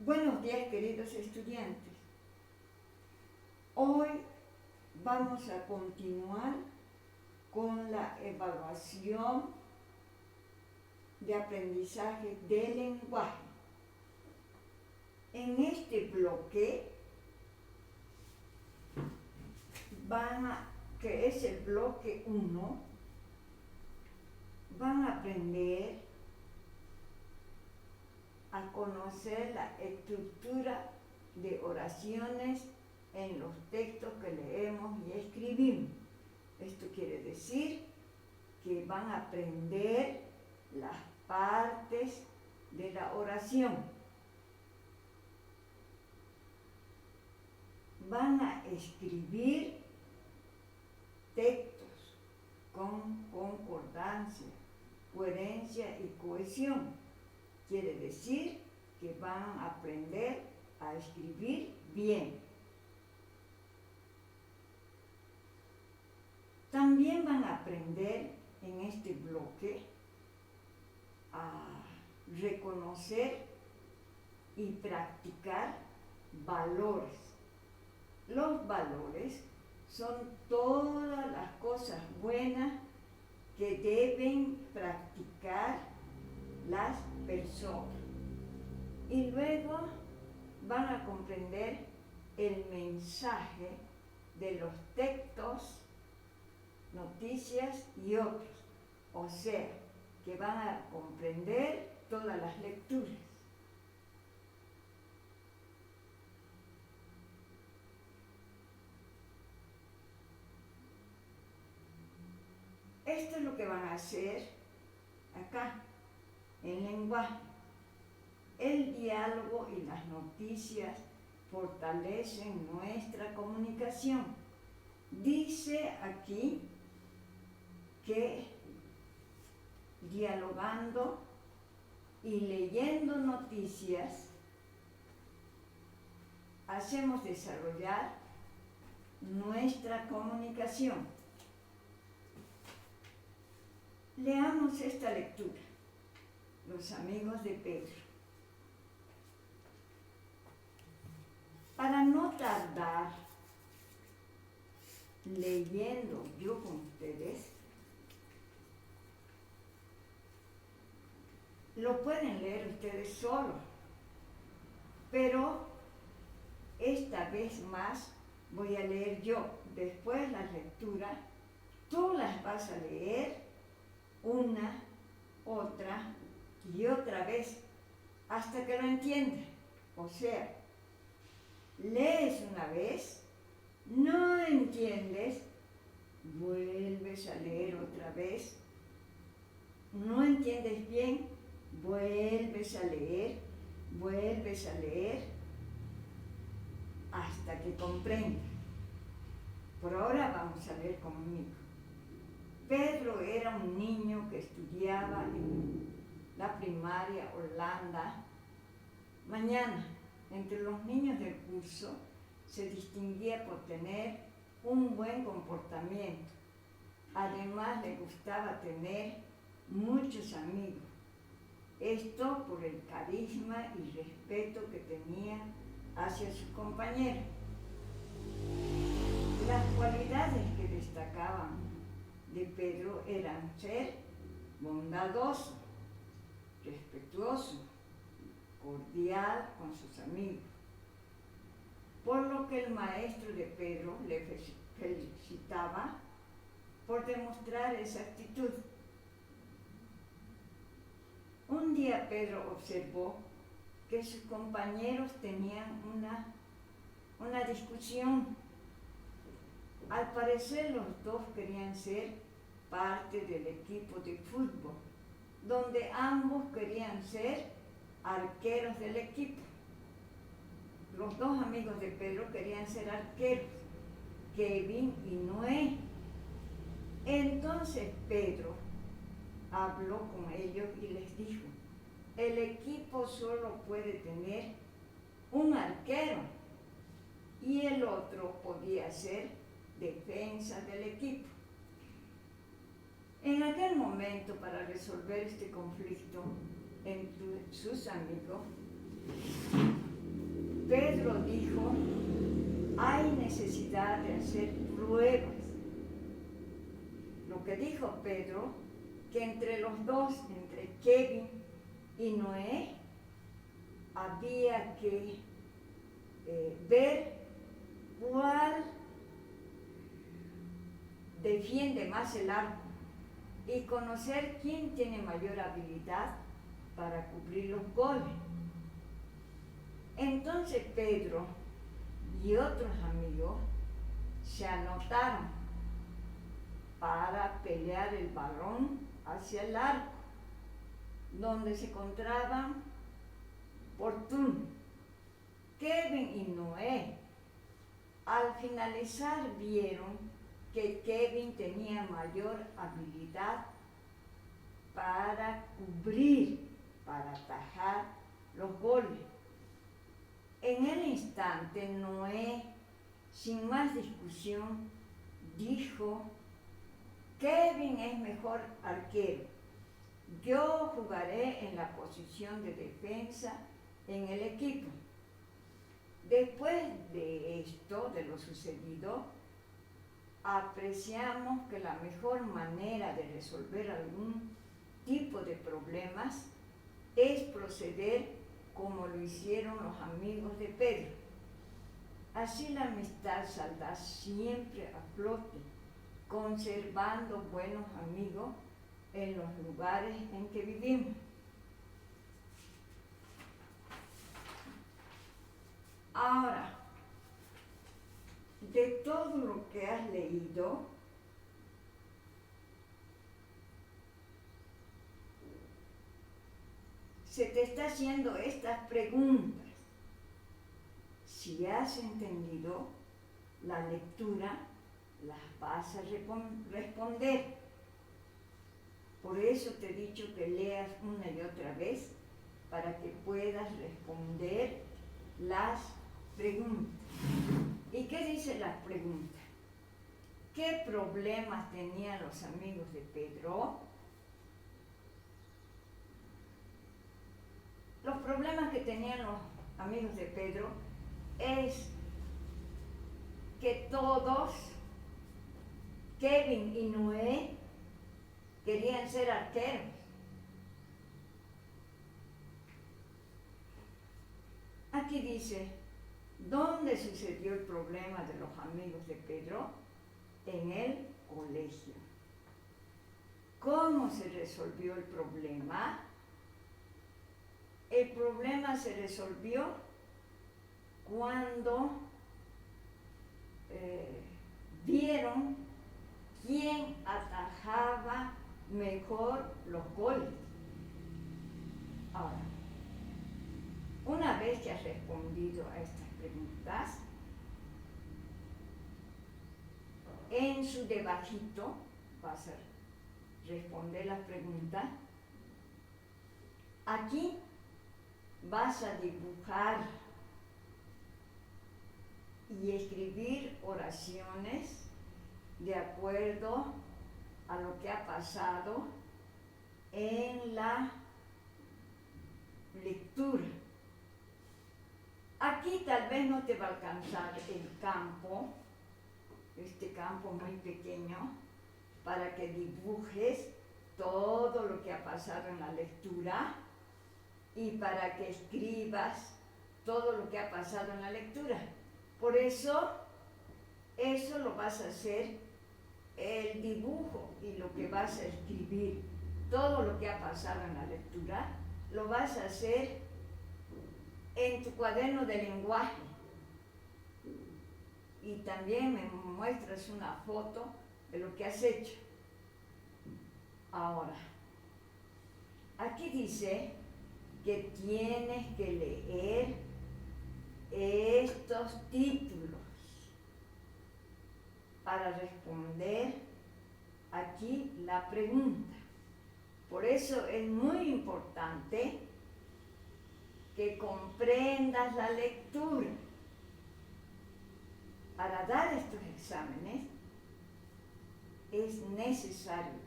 Buenos días, queridos estudiantes. Hoy vamos a continuar con la evaluación de aprendizaje del lenguaje. En este bloque que es el bloque 1, van a aprender a conocer la estructura de oraciones en los textos que leemos y escribimos. Esto quiere decir que van a aprender las partes de la oración. Van a escribir textos con concordancia, coherencia y cohesión. Quiere decir que van a aprender a escribir bien. También van a aprender en este bloque a reconocer y practicar valores. Los valores son todas las cosas buenas que deben practicar las personas. Y luego van a comprender el mensaje de los textos, noticias y otros. O sea, que van a comprender todas las lecturas. Esto es lo que van a hacer acá, en lenguaje. El diálogo y las noticias fortalecen nuestra comunicación. Dice aquí que dialogando y leyendo noticias hacemos desarrollar nuestra comunicación. Leamos esta lectura, Los amigos de Pedro. Para no tardar leyendo yo con ustedes, lo pueden leer ustedes solos, pero esta vez más voy a leer yo. Después las lecturas, tú las vas a leer una, otra y otra vez hasta que lo entiendas. O sea, lees una vez, no entiendes, vuelves a leer otra vez, no entiendes bien, vuelves a leer hasta que comprendas. Por ahora vamos a leer conmigo. Pedro era un niño que estudiaba en la primaria Holanda. Mañana, entre los niños del curso, se distinguía por tener un buen comportamiento. Además, le gustaba tener muchos amigos. Esto por el carisma y respeto que tenía hacia sus compañeros. Las cualidades que destacaban de Pedro eran ser bondadoso, respetuoso, cordial con sus amigos, por lo que el maestro de Pedro le felicitaba por demostrar esa actitud. Un día Pedro observó que sus compañeros tenían una discusión. Al parecer los dos querían ser parte del equipo de fútbol, donde ambos querían ser arqueros del equipo. Los dos amigos de Pedro querían ser arqueros, Kevin y Noé. Entonces Pedro habló con ellos y les dijo: el equipo solo puede tener un arquero y el otro podía ser defensa del equipo. En aquel momento, para resolver este conflicto entre sus amigos, dijo, hay necesidad de hacer pruebas. Lo que dijo Pedro, que entre los dos, entre Kevin y Noé, había que ver cuál defiende más el arco y conocer quién tiene mayor habilidad para cubrir los goles. Entonces Pedro y otros amigos se anotaron para pelear el balón hacia el arco, donde se encontraban por turno. Kevin y Noé, al finalizar, vieron que Kevin tenía mayor habilidad para cubrir, para atajar los goles. En el instante, Noé, sin más discusión, dijo, Kevin es mejor arquero. Yo jugaré en la posición de defensa en el equipo. Después de esto, de lo sucedido, apreciamos que la mejor manera de resolver algún tipo de problemas es proceder como lo hicieron los amigos de Pedro. Así la amistad saldrá siempre a flote, conservando buenos amigos en los lugares en que vivimos. Ahora, de todo lo que has leído, se te está haciendo estas preguntas. Si has entendido la lectura, las vas a responder. Por eso te he dicho que leas una y otra vez para que puedas responder las preguntas. ¿Y qué dice las preguntas? ¿Qué problemas tenían los amigos de Pedro? Los problemas que tenían los amigos de Pedro es que todos, Kevin y Noé, querían ser arqueros. Aquí dice, ¿dónde sucedió el problema de los amigos de Pedro? En el colegio. ¿Cómo se resolvió el problema? El problema se resolvió cuando vieron quién atajaba mejor los goles. Ahora, una vez que has respondido a estas preguntas, en su debajito vas a responder las preguntas. Aquí vas a dibujar y escribir oraciones de acuerdo a lo que ha pasado en la lectura. Aquí tal vez no te va a alcanzar el campo, este campo muy pequeño, para que dibujes todo lo que ha pasado en la lectura y para que escribas todo lo que ha pasado en la lectura. Por eso lo vas a hacer, el dibujo y lo que vas a escribir, todo lo que ha pasado en la lectura, lo vas a hacer en tu cuaderno de lenguaje. Y también me muestras una foto de lo que has hecho. Ahora, aquí dice que tienes que leer estos títulos para responder aquí la pregunta. Por eso es muy importante que comprendas la lectura. Para dar estos exámenes es necesario,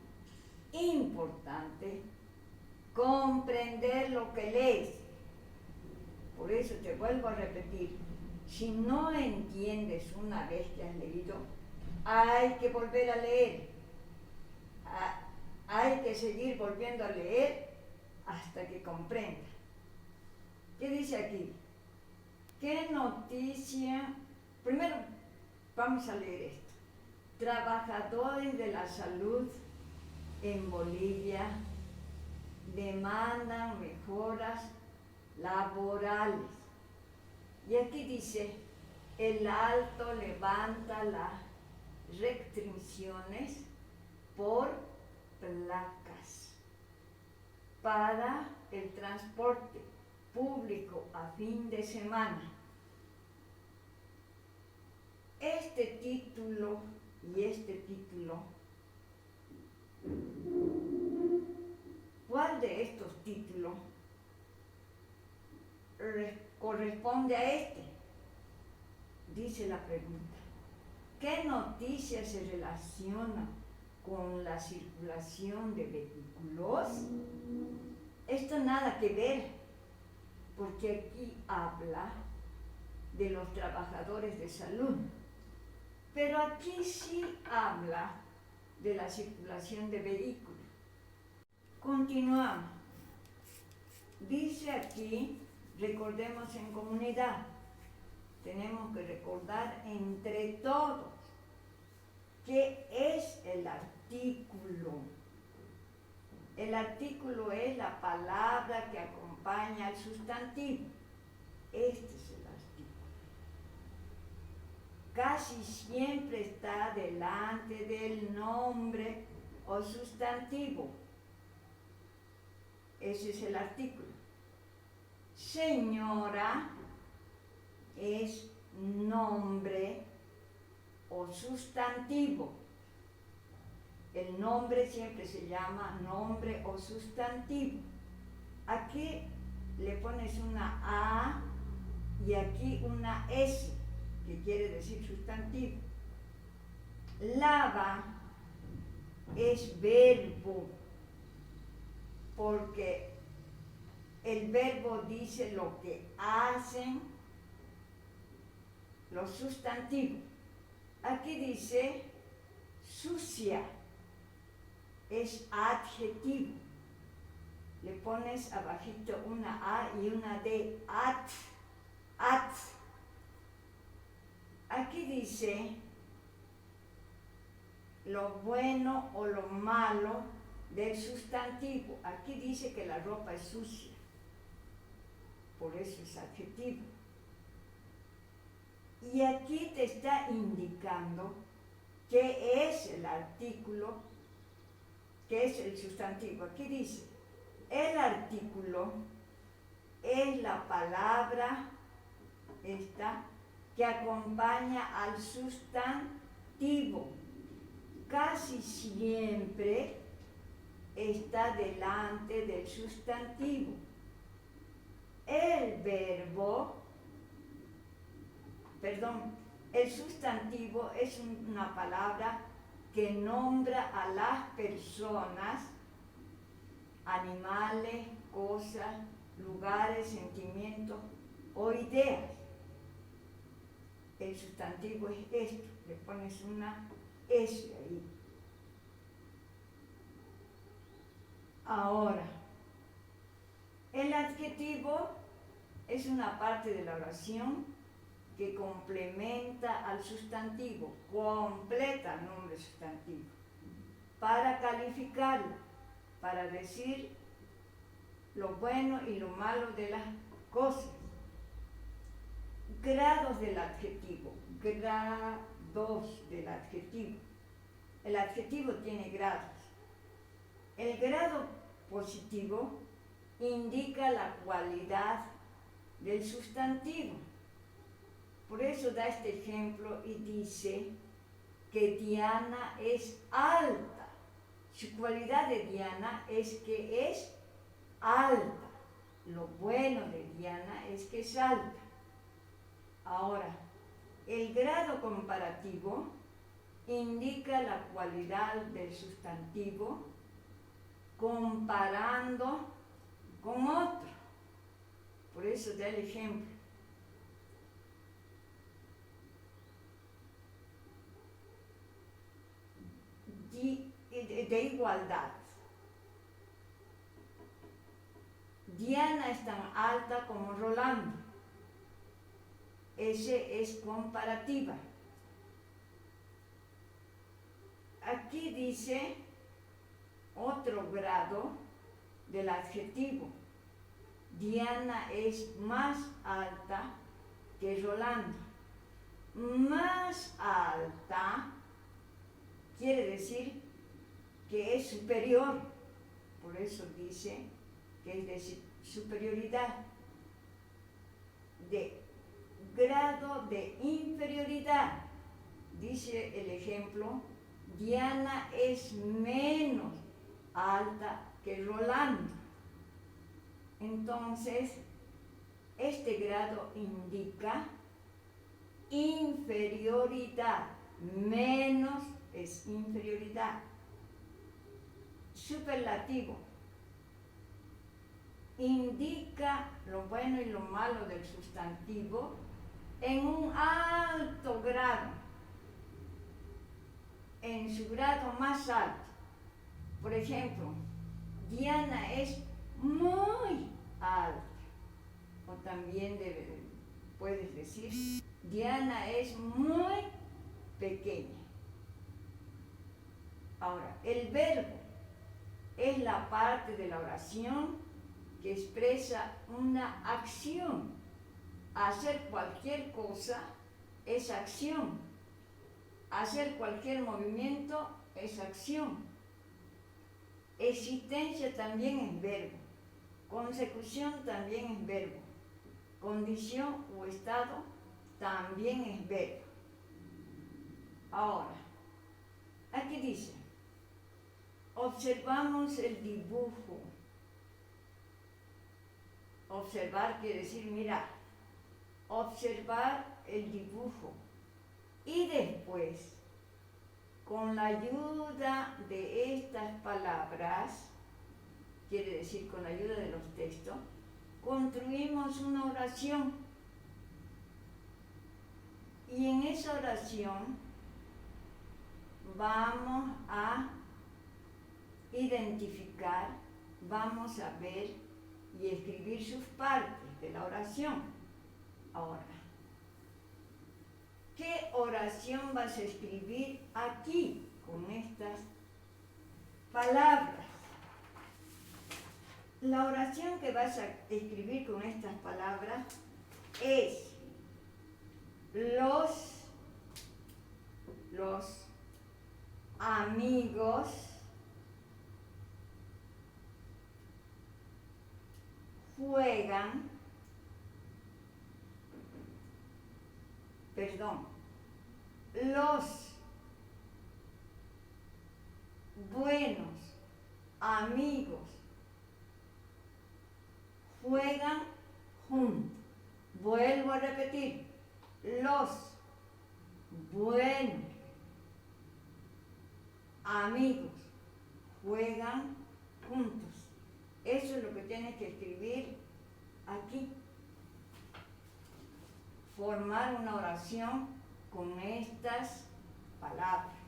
importante, comprender lo que lees. Por eso te vuelvo a repetir, Si no entiendes una vez que has leído, hay que volver a leer. Hay que seguir volviendo a leer hasta que comprenda. ¿Qué dice aquí? ¿Qué noticia? Primero vamos a leer esto. Trabajadores de la salud en Bolivia demandan mejoras laborales. Y aquí dice, el Alto levanta las restricciones por placas para el transporte público a fin de semana. Este título y este título, ¿cuál de estos títulos corresponde a este? Dice la pregunta. ¿Qué noticia se relaciona con la circulación de vehículos? Esto nada que ver, porque aquí habla de los trabajadores de salud, pero aquí sí habla de la circulación de vehículos. Continuamos. Dice aquí, recordemos en comunidad. Tenemos que recordar entre todos qué es el artículo. El artículo es la palabra que acompaña al sustantivo. Este es el artículo. Casi siempre está delante del nombre o sustantivo. Ese es el artículo. Señora es nombre o sustantivo. El nombre siempre se llama nombre o sustantivo. Aquí le pones una A y aquí una S, que quiere decir sustantivo. Lava es verbo, porque el verbo dice lo que hacen los sustantivos. Aquí dice sucia, es adjetivo. Le pones abajito una A y una D, at. Aquí dice lo bueno o lo malo del sustantivo. Aquí dice que la ropa es sucia, por eso es adjetivo. Y aquí te está indicando qué es el artículo, qué es el sustantivo. Aquí dice, el artículo es la palabra esta que acompaña al sustantivo. Casi siempre está delante del sustantivo. El sustantivo es una palabra que nombra a las personas, animales, cosas, lugares, sentimientos o ideas. El sustantivo es esto, le pones una S ahí. Ahora, el adjetivo es una parte de la oración que complementa al sustantivo, completa el nombre sustantivo, para calificarlo, para decir lo bueno y lo malo de las cosas. Grados del adjetivo, grados del adjetivo. El adjetivo tiene grados. El grado positivo indica la cualidad del sustantivo. Por eso da este ejemplo y dice que Diana es alta. Su cualidad de Diana es que es alta. Lo bueno de Diana es que es alta. Ahora, el grado comparativo indica la cualidad del sustantivo comparando con otro. Por eso da el ejemplo. de igualdad. Diana es tan alta como Rolando. Ese es comparativa. Aquí dice otro grado del adjetivo. Diana es más alta que Rolando. Más alta quiere decir que es superior. Por eso dice que es de superioridad. De grado de inferioridad. Dice el ejemplo, Diana es menos alta que Rolando. Entonces, este grado indica inferioridad. Menos es inferioridad. Superlativo. Indica lo bueno y lo malo del sustantivo en un alto grado, en su grado más alto. Por ejemplo, Diana es muy alta, o también puedes decir, Diana es muy pequeña. Ahora, el verbo es la parte de la oración que expresa una acción. Hacer cualquier cosa es acción. Hacer cualquier movimiento es acción. Existencia también es verbo. Consecución también es verbo. Condición o estado también es verbo. Ahora, aquí dice, observamos el dibujo. Observar quiere decir mirar. Observar el dibujo. Y después, con la ayuda de estas palabras, quiere decir con la ayuda de los textos, construimos una oración. Y en esa oración vamos a identificar, vamos a ver y escribir sus partes de la oración. Ahora, ¿qué oración vas a escribir aquí con estas palabras? La oración que vas a escribir con estas palabras es los amigos los buenos amigos juegan juntos. Vuelvo a repetir, los buenos amigos juegan juntos. Eso es lo que tienes que escribir aquí. Formar una oración con estas palabras.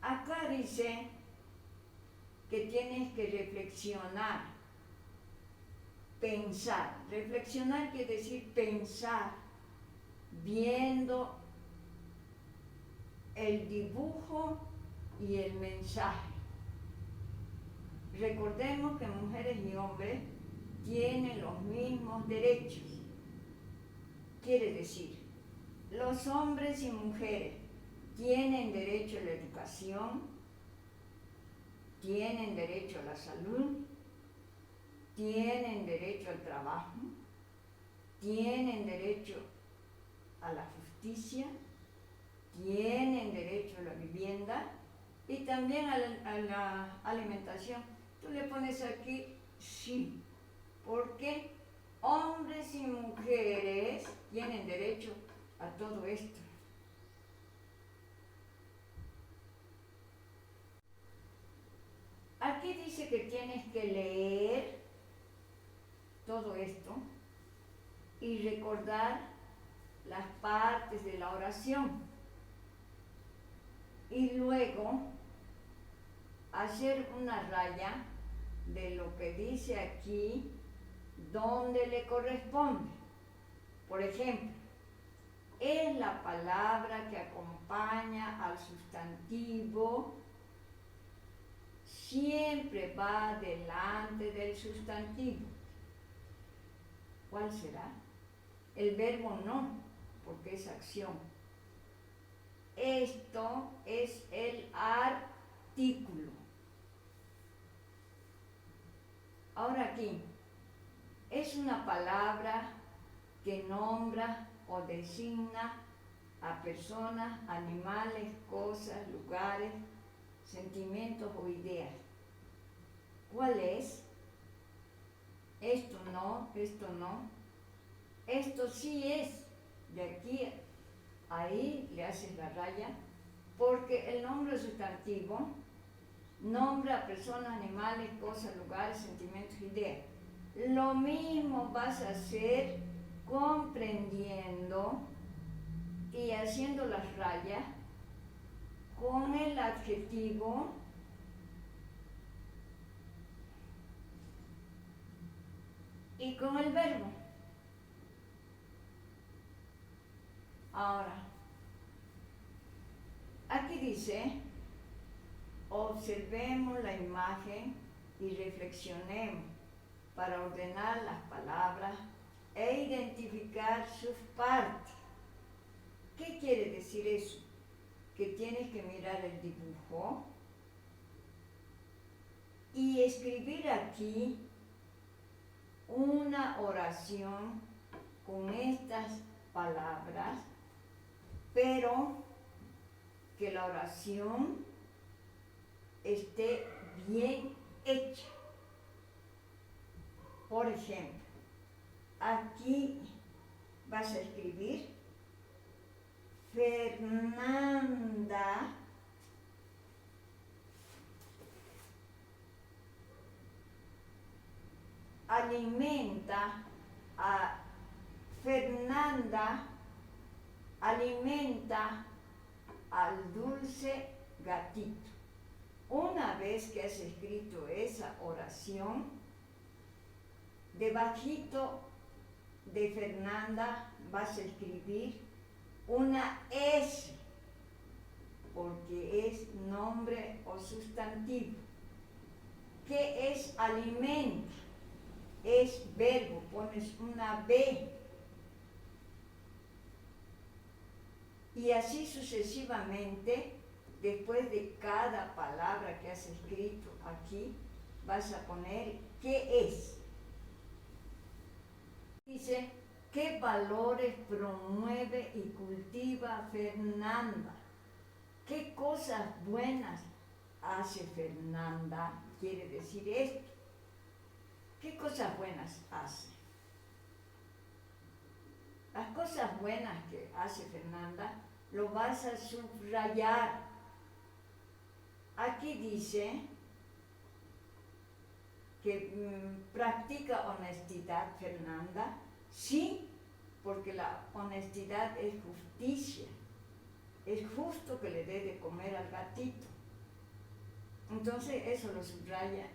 Acá dice que tienes que reflexionar, pensar. Reflexionar quiere decir pensar, viendo el dibujo y el mensaje. Recordemos que mujeres y hombres tienen los mismos derechos. Quiere decir, los hombres y mujeres tienen derecho a la educación, tienen derecho a la salud, tienen derecho al trabajo, tienen derecho a la justicia, tienen derecho a la vivienda y también a la alimentación. Tú le pones aquí sí, porque hombres y mujeres tienen derecho a todo esto. Aquí dice que tienes que leer todo esto y recordar las partes de la oración y luego hacer una raya de lo que dice aquí donde le corresponde. Por ejemplo, es la palabra que acompaña al sustantivo, siempre va delante del sustantivo. ¿Cuál será? El verbo no, porque es acción. Esto es el artículo. Ahora aquí, es una palabra que nombra o designa a personas, animales, cosas, lugares, sentimientos o ideas. ¿Cuál es? Esto no, esto no. Esto sí es. De aquí a ahí le haces la raya, porque el nombre sustantivo nombra a personas, animales, cosas, lugares, sentimientos, ideas. Lo mismo vas a hacer comprendiendo y haciendo las rayas con el adjetivo y con el verbo. Ahora, aquí dice, observemos la imagen y reflexionemos para ordenar las palabras e identificar sus partes. ¿Qué quiere decir eso? Que tienes que mirar el dibujo y escribir aquí una oración con estas palabras, pero que la oración esté bien hecha. Por ejemplo, aquí vas a escribir Fernanda alimenta a Fernanda alimenta al dulce gatito. Una vez que has escrito esa oración, debajito de Fernanda vas a escribir una S, porque es nombre o sustantivo. ¿Qué es alimenta? Es verbo, pones una B. Y así sucesivamente, después de cada palabra que has escrito aquí, vas a poner ¿qué es? Dice, ¿qué valores promueve y cultiva Fernanda? ¿Qué cosas buenas hace Fernanda? Quiere decir esto. ¿Qué cosas buenas hace? Las cosas buenas que hace Fernanda lo vas a subrayar. Aquí dice que practica honestidad Fernanda. Sí, porque la honestidad es justicia. Es justo que le dé de comer al gatito. Entonces eso lo subraya.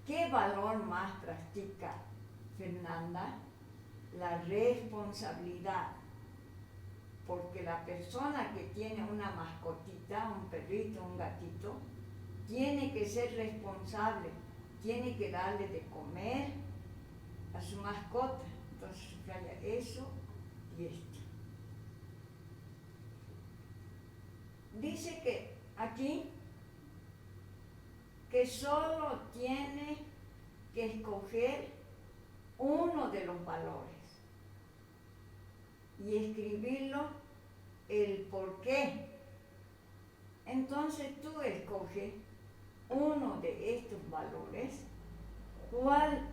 ¿Qué valor más practica Fernanda? La responsabilidad. Porque la persona que tiene una mascotita, un perrito, un gatito, tiene que ser responsable, tiene que darle de comer a su mascota. Entonces subraya eso y esto. Dice que aquí que solo tiene que escoger uno de los valores y escribirlo el por qué. Entonces tú escoges uno de estos valores, cuál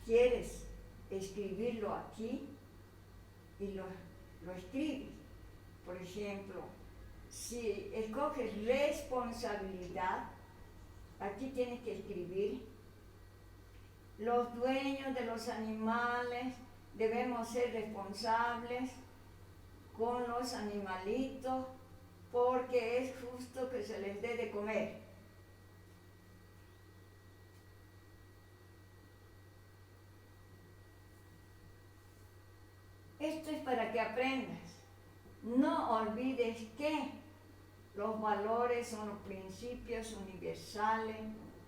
quieres escribirlo aquí y lo escribes. Por ejemplo, si escoges responsabilidad, aquí tienes que escribir: los dueños de los animales debemos ser responsables con los animalitos porque es justo que se les dé de comer. Esto es para que aprendas. No olvides que los valores son los principios universales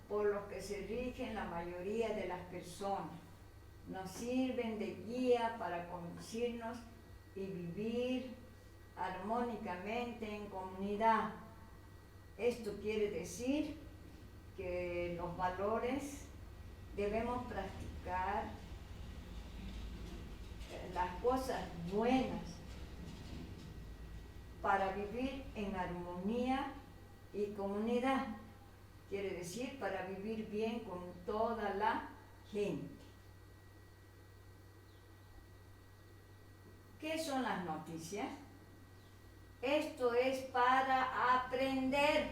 por los que se rigen la mayoría de las personas. Nos sirven de guía para conducirnos y vivir armónicamente en comunidad. Esto quiere decir que los valores debemos practicar las cosas buenas para vivir en armonía y comunidad. Quiere decir para vivir bien con toda la gente. ¿Qué son las noticias? Esto es para aprender.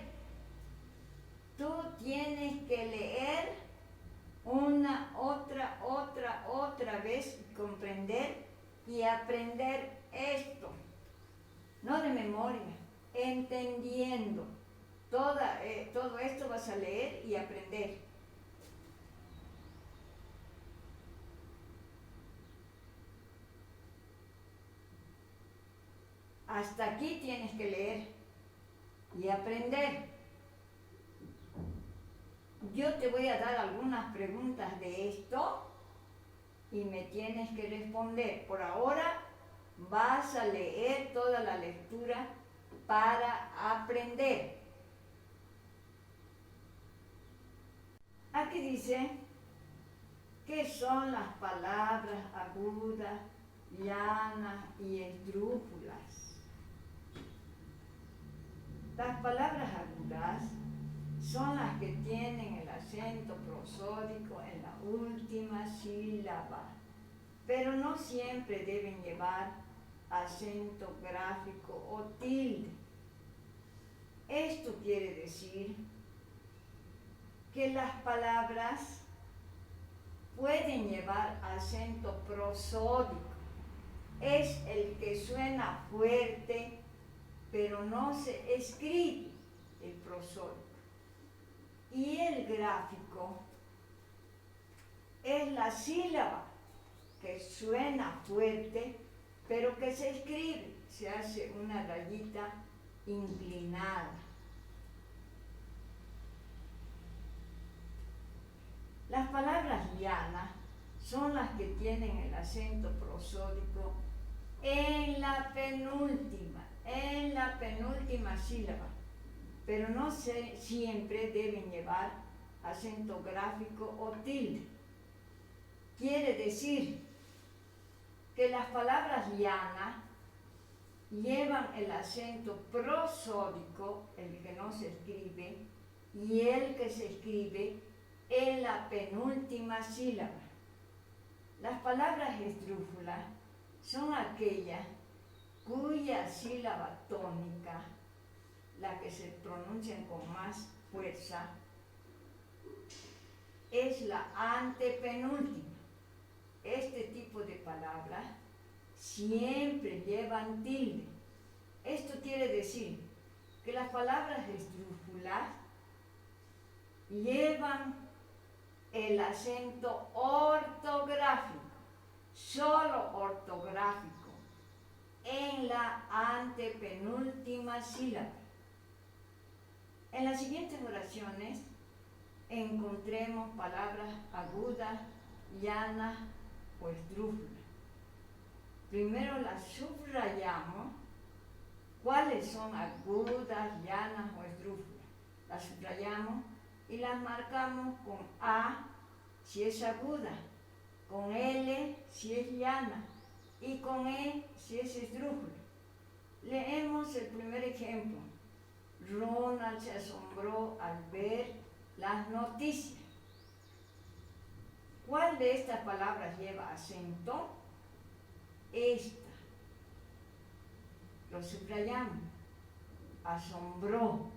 Tú tienes que leer una, otra vez, comprender y aprender esto. No de memoria, entendiendo. Todo esto vas a leer y aprender. Hasta aquí tienes que leer y aprender. Yo te voy a dar algunas preguntas de esto y me tienes que responder. Por ahora vas a leer toda la lectura para aprender. Aquí dice, ¿qué son las palabras agudas, llanas y esdrújulas? Las palabras agudas son las que tienen el acento prosódico en la última sílaba, pero no siempre deben llevar acento gráfico o tilde. Esto quiere decir que las palabras pueden llevar acento prosódico. Es el que suena fuerte, pero no se escribe, el prosódico. Y el gráfico es la sílaba que suena fuerte, pero que se escribe, se hace una rayita inclinada. Las palabras llanas son las que tienen el acento prosódico en la penúltima sílaba, pero no siempre deben llevar acento gráfico o tilde. Quiere decir que las palabras llanas llevan el acento prosódico, el que no se escribe, y el que se escribe en la penúltima sílaba. Las palabras esdrújulas son aquellas cuya sílaba tónica, la que se pronuncian con más fuerza, es la antepenúltima. Este tipo de palabras siempre llevan tilde. Esto quiere decir que las palabras esdrújulas llevan el acento ortográfico, solo ortográfico, en la antepenúltima sílaba. En las siguientes oraciones encontremos palabras agudas, llanas o esdrújulas. Primero las subrayamos. ¿Cuáles son agudas, llanas o esdrújulas? Las subrayamos y las marcamos con A si es aguda, con L si es llana y con E si es esdrújula. Leemos el primer ejemplo. Ronald se asombró al ver las noticias. ¿Cuál de estas palabras lleva acento? Esta. Lo subrayamos. Asombró.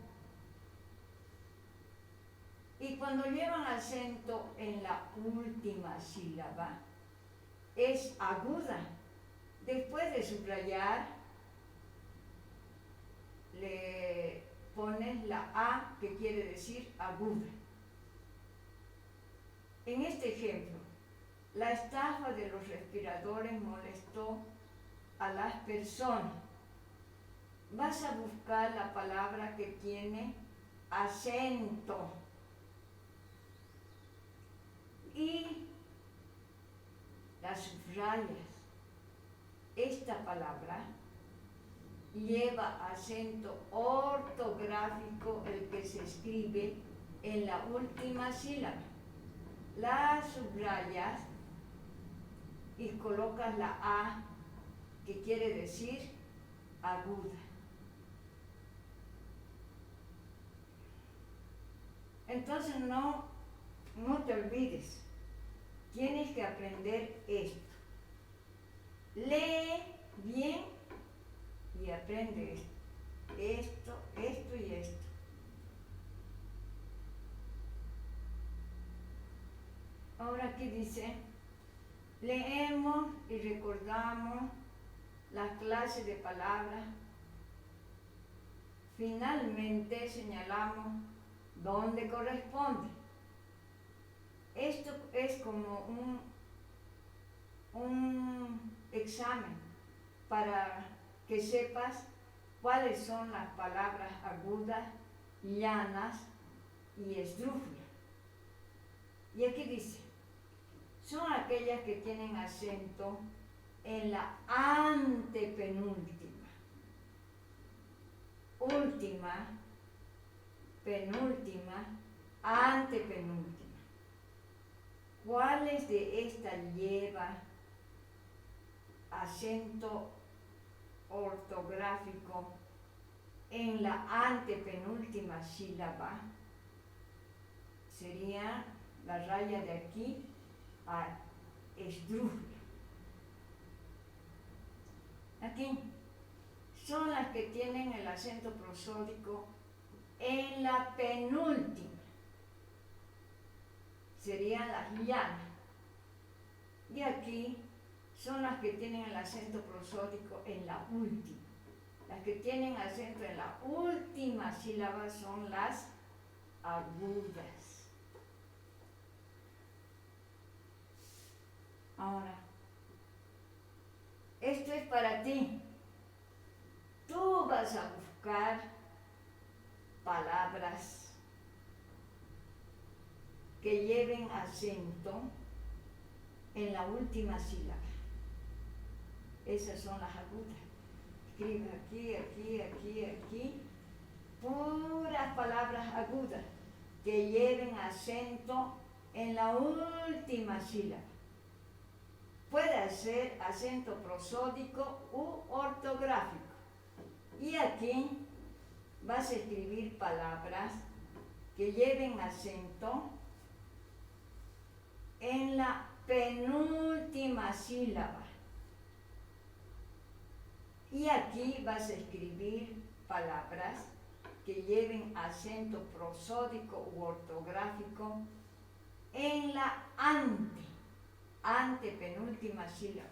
Y cuando llevan acento en la última sílaba, es aguda. Después de subrayar, le pones la A, que quiere decir aguda. En este ejemplo, la estafa de los respiradores molestó a las personas. Vas a buscar la palabra que tiene acento y la subrayas. Esta palabra lleva acento ortográfico, el que se escribe en la última sílaba. La subrayas y colocas la A, que quiere decir aguda. Entonces no te olvides, tienes que aprender esto. Lee bien y aprende esto y esto. Ahora aquí dice, leemos y recordamos las clases de palabras. Finalmente señalamos dónde corresponde. Esto es como un examen para que sepas cuáles son las palabras agudas, llanas y esdrújulas. Y aquí dice, son aquellas que tienen acento en la antepenúltima, última, penúltima, antepenúltima. ¿Cuáles de estas lleva acento ortográfico en la antepenúltima sílaba? Sería la raya de aquí a esdrújula. Aquí son las que tienen el acento prosódico en la penúltima. Serían las llanas. Y aquí son las que tienen el acento prosódico en la última. Las que tienen acento en la última sílaba son las agudas. Ahora, esto es para ti. Tú vas a buscar palabras que lleven acento en la última sílaba. Esas son las agudas. Escribe aquí, aquí, aquí, aquí. Puras palabras agudas que lleven acento en la última sílaba. Puede ser acento prosódico u ortográfico. Y aquí vas a escribir palabras que lleven acento en la penúltima sílaba. Y aquí vas a escribir palabras que lleven acento prosódico u ortográfico en la antepenúltima sílaba.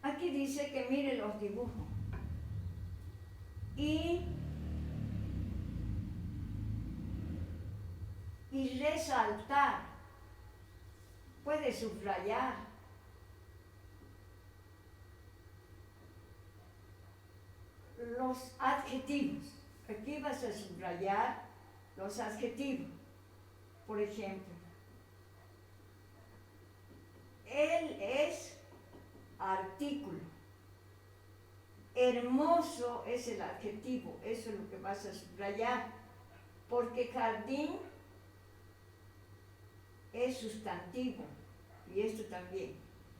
Aquí dice que mire los dibujos y resaltar. Puede subrayar. Los adjetivos. Aquí vas a subrayar los adjetivos. Por ejemplo, él es artículo. Hermoso es el adjetivo. Eso es lo que vas a subrayar. Porque jardín es sustantivo. Y esto también.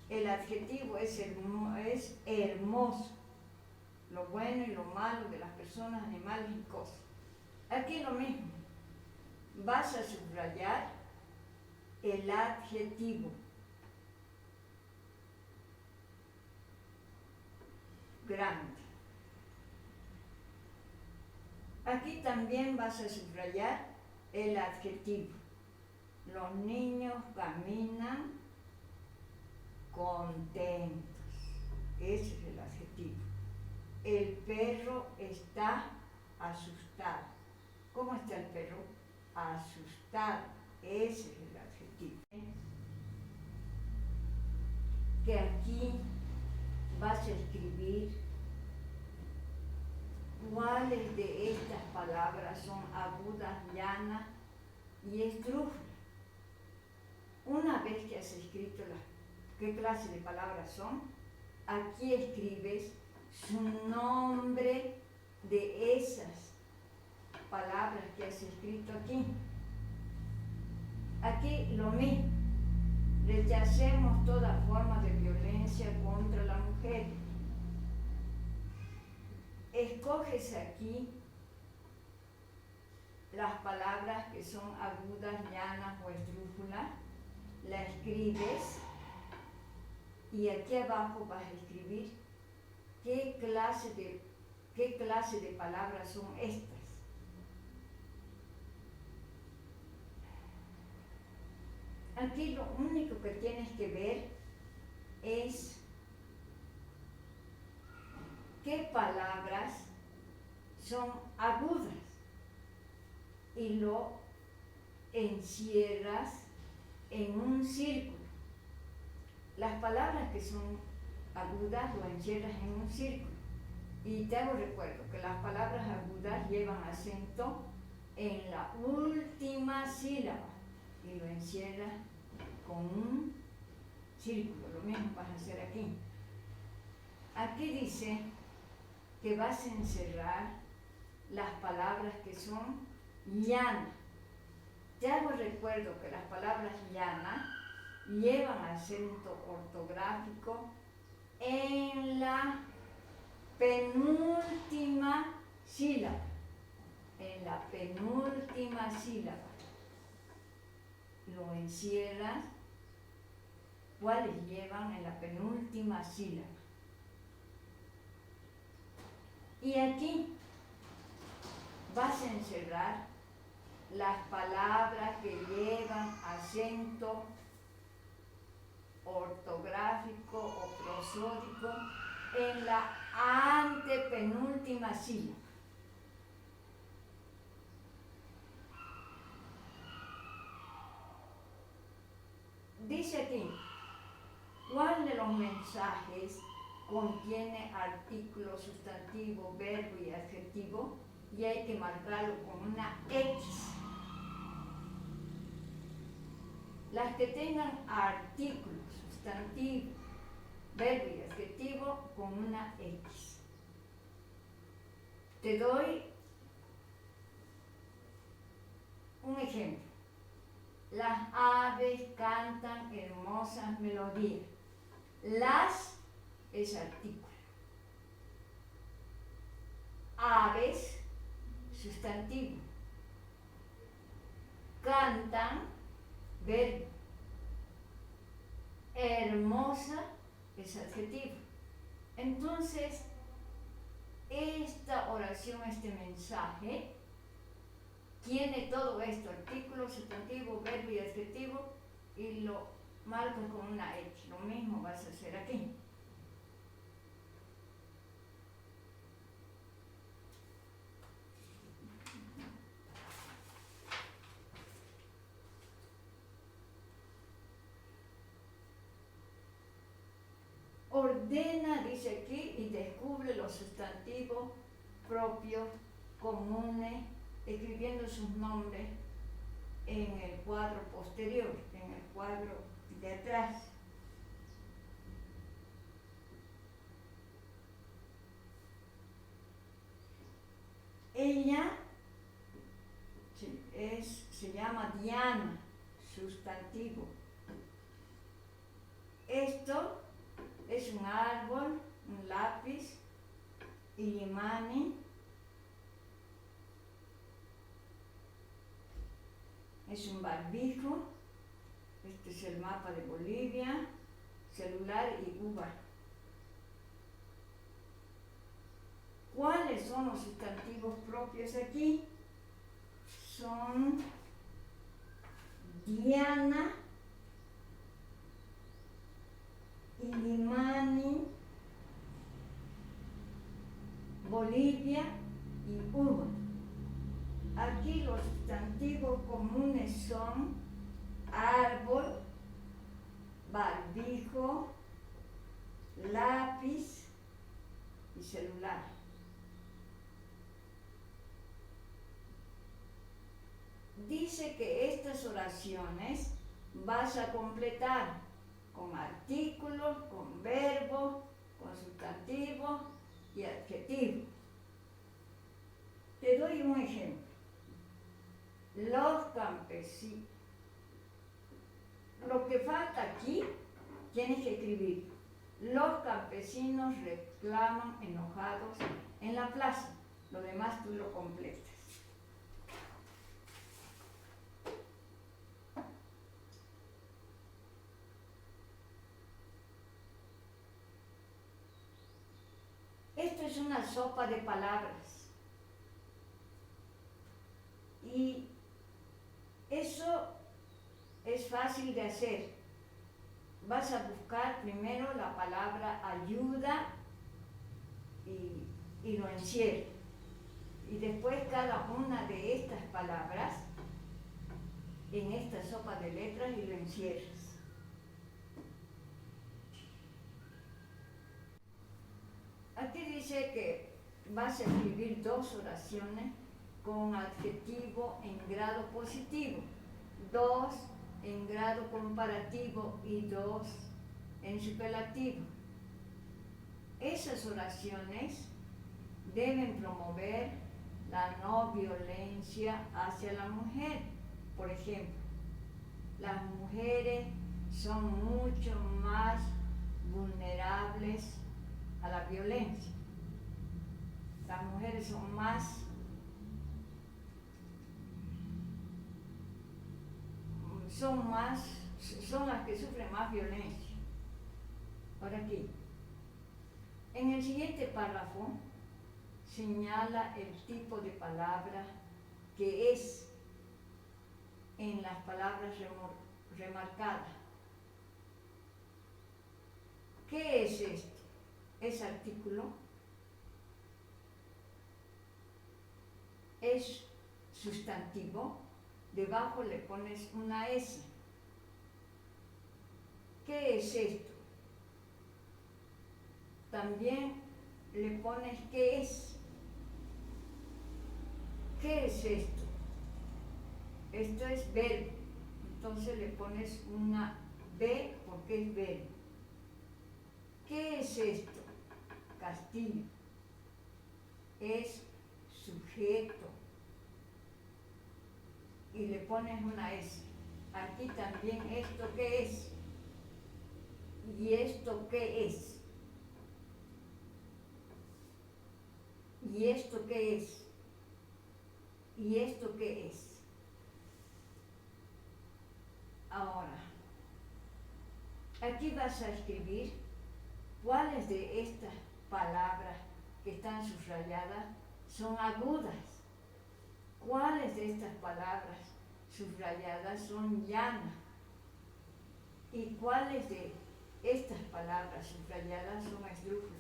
El adjetivo es hermoso. Lo bueno y lo malo de las personas, animales y cosas. Aquí lo mismo. Vas a subrayar el adjetivo. Grande. Aquí también vas a subrayar el adjetivo. Los niños caminan contentos. Ese es el adjetivo. El perro está asustado. ¿Cómo está el perro? Asustado. Ese es el adjetivo. Que aquí vas a escribir cuáles de estas palabras son agudas, llanas y esdrújulas. Una vez que has escrito qué clase de palabras son, aquí escribes su nombre de esas palabras que has escrito aquí. Aquí lo mismo. Rechacemos toda forma de violencia contra la mujer. Escoges aquí las palabras que son agudas, llanas o esdrújulas, la escribes y aquí abajo vas a escribir qué clase de palabras son estas. Aquí lo único que tienes que ver es qué palabras son agudas y lo encierras en un círculo. Las palabras que son agudas lo encierras en un círculo. Y te hago recuerdo que las palabras agudas llevan acento en la última sílaba y lo encierras con un círculo. Lo mismo vas a hacer aquí. Aquí dice que vas a encerrar las palabras que son llanas. Te hago recuerdo que las palabras llanas llevan acento ortográfico en la penúltima sílaba. En la penúltima sílaba. Lo encierras. ¿Cuáles llevan en la penúltima sílaba? Y aquí vas a encerrar las palabras que llevan acento ortográfico o prosódico en la antepenúltima sílaba. Dice aquí, ¿cuál de los mensajes contiene artículo, sustantivo, verbo y adjetivo? Y hay que marcarlo con una X. Las que tengan artículo, sustantivo, verbo y adjetivo con una X. Te doy un ejemplo. Las aves cantan hermosas melodías. Las es artículo. Aves, sustantivo. Cantan, verbo. Hermosa es adjetivo. Entonces, esta oración, este mensaje, tiene todo esto, artículo, sustantivo, verbo y adjetivo, y lo marcas con una X. Lo mismo vas a hacer aquí. Ordena, dice aquí, y descubre los sustantivos propios, comunes, escribiendo sus nombres en el cuadro posterior, en el cuadro de atrás. Ella se llama Diana, sustantivo. Esto es un árbol, un lápiz, Illimani. Es un barbijo. Este es el mapa de Bolivia, celular y uva. ¿Cuáles son los sustantivos propios aquí? Son Diana, Illimani, Bolivia y uva. Aquí los sustantivos comunes son árbol, barbijo, lápiz y celular. Dice que estas oraciones vas a completar con artículos, con verbos, con sustantivos y adjetivos. Te doy un ejemplo. Los campesinos. Lo que falta aquí, tienes que escribir. Los campesinos reclaman enojados en la plaza. Lo demás tú lo completas. Esto es una sopa de palabras. Y eso es fácil de hacer. Vas a buscar primero la palabra ayuda y lo encierras. Y después cada una de estas palabras en esta sopa de letras y lo encierras. Aquí dice que vas a escribir 2 oraciones con adjetivo en grado positivo, 2 en grado comparativo y 2 en superlativo. Esas oraciones deben promover la no violencia hacia la mujer. Por ejemplo, las mujeres son mucho más vulnerables a la violencia. Las mujeres son las que sufren más violencia. Ahora aquí, en el siguiente párrafo señala el tipo de palabra que es en las palabras remarcadas. ¿Qué es esto? Es artículo, es sustantivo, debajo le pones una S. ¿Qué es esto? También le pones qué es. ¿Qué es esto? Esto es verbo, entonces le pones una B porque es verbo. ¿Qué es esto? Castillo. Es sujeto. Y le pones una S. Aquí también esto qué es. ¿Y esto qué es? ¿Y esto qué es? ¿Y esto qué es? Ahora, aquí vas a escribir cuáles de estas palabras que están subrayadas son agudas, cuáles de estas palabras subrayadas son llanas y cuáles de estas palabras subrayadas son esdrújulas.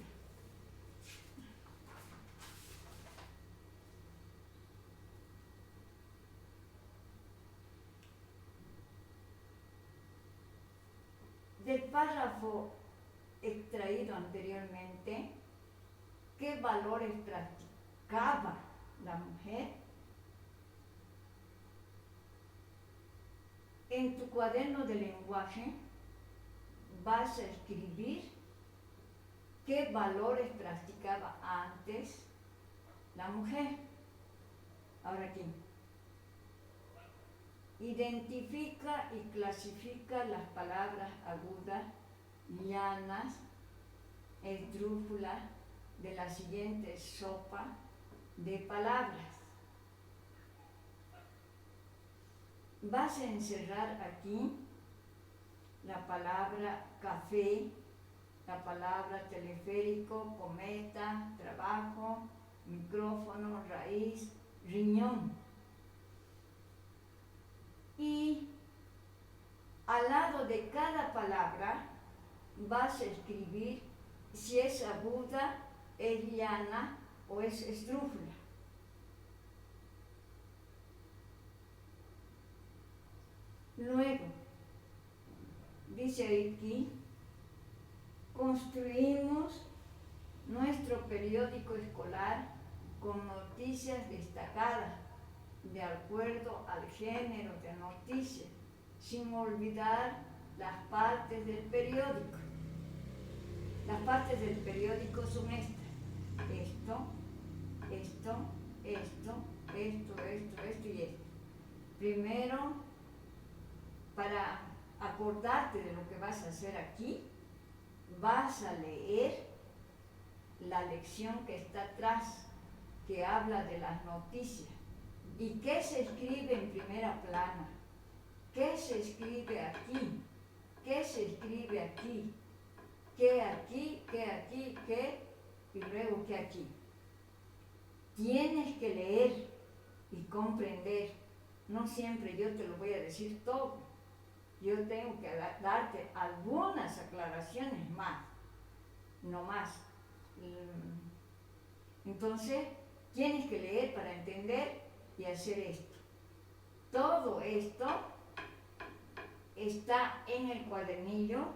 Del párrafo extraído anteriormente, ¿qué valores practicaba la mujer? En tu cuaderno de lenguaje vas a escribir qué valores practicaba antes la mujer. Ahora aquí. Identifica y clasifica las palabras agudas, llanas, esdrújulas de la siguiente sopa de palabras. Vas a encerrar aquí la palabra café, la palabra teleférico, cometa, trabajo, micrófono, raíz, riñón. Y al lado de cada palabra vas a escribir si es aguda, es llana o es esdrújula. Luego, dice aquí, construimos nuestro periódico escolar con noticias destacadas de acuerdo al género de noticias, sin olvidar las partes del periódico. Las partes del periódico son estas: esto, esto, esto, esto, esto, esto y esto. Primero, para acordarte de lo que vas a hacer aquí, vas a leer la lección que está atrás, que habla de las noticias. ¿Y qué se escribe en primera plana? ¿Qué se escribe aquí? ¿Qué se escribe aquí? ¿Qué aquí? ¿Qué aquí? ¿Qué? Y luego ¿qué aquí? Tienes que leer y comprender. No siempre yo te lo voy a decir todo. Yo tengo que darte algunas aclaraciones más, no más. Entonces, tienes que leer para entender y hacer esto. Todo esto está en el cuadernillo